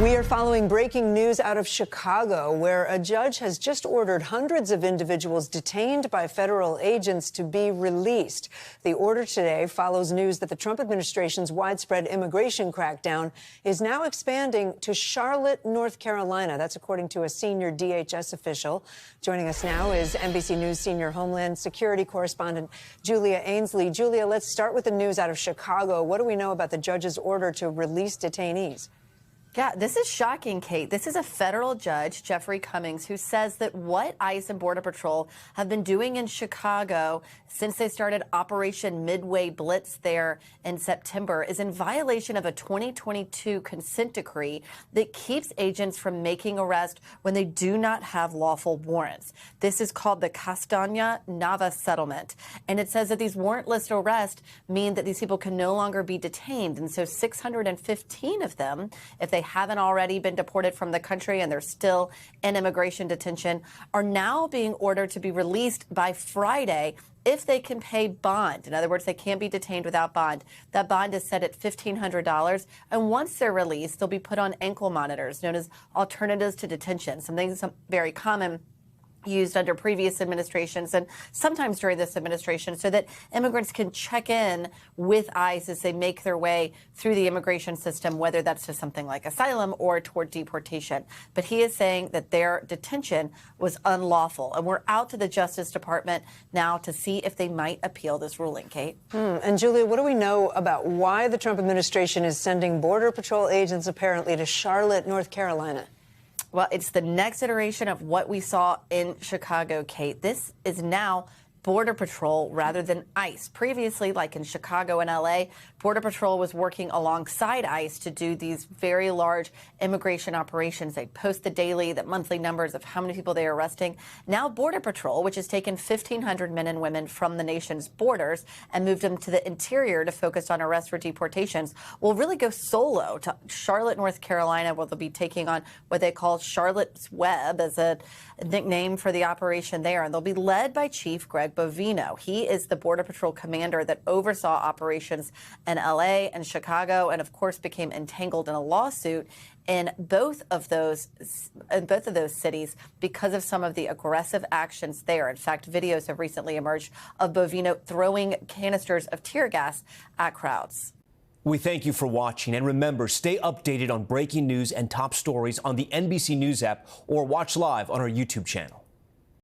We are following breaking news out of Chicago, where a judge has just ordered hundreds of individuals detained by federal agents to be released. The order today follows news that the Trump administration's widespread immigration crackdown is now expanding to Charlotte, North Carolina. That's according to a senior DHS official. Joining us now is NBC News senior Homeland Security correspondent Julia Ainsley. Julia, let's start with the news out of Chicago. What do we know about the judge's order to release detainees? Yeah, this is shocking, Kate. This is a federal judge, Jeffrey Cummings, who says that what ICE and Border Patrol have been doing in Chicago since they started Operation Midway Blitz there in September is in violation of a 2022 consent decree that keeps agents from making arrests when they do not have lawful warrants. This is called the Castagna Nava settlement. And it says that these warrantless arrests mean that these people can no longer be detained. And so 615 of them, if they haven't already been deported from the country and they're still in immigration detention, are now being ordered to be released by Friday if they can pay bond. In other words, they can't be detained without bond. That bond is set at $1,500. And once they're released, they'll be put on ankle monitors, known as alternatives to detention, something that's very common, used under previous administrations and sometimes during this administration, so that immigrants can check in with ICE as they make their way through the immigration system, whether that's to something like asylum or toward deportation. But he is saying that their detention was unlawful. And we're out to the Justice Department now to see if they might appeal this ruling, Kate. And Julia, what do we know about why the Trump administration is sending Border Patrol agents apparently to Charlotte, North Carolina? Well, it's the next iteration of what we saw in Chicago, Kate. This is now Border Patrol rather than ICE. Previously, like in Chicago and LA, Border Patrol was working alongside ICE to do these very large immigration operations. They post the daily, the monthly numbers of how many people they are arresting. Now Border Patrol, which has taken 1,500 men and women from the nation's borders and moved them to the interior to focus on arrests for deportations, will really go solo to Charlotte, North Carolina, where they'll be taking on what they call Charlotte's Web as a nickname for the operation there. And they'll be led by Chief Greg Bovino. He is the Border Patrol commander that oversaw operations in LA and Chicago, and of course became entangled in a lawsuit in both of those cities because of some of the aggressive actions there. In fact, videos have recently emerged of Bovino throwing canisters of tear gas at crowds. We thank you for watching, and remember, stay updated on breaking news and top stories on the NBC News app or watch live on our YouTube channel.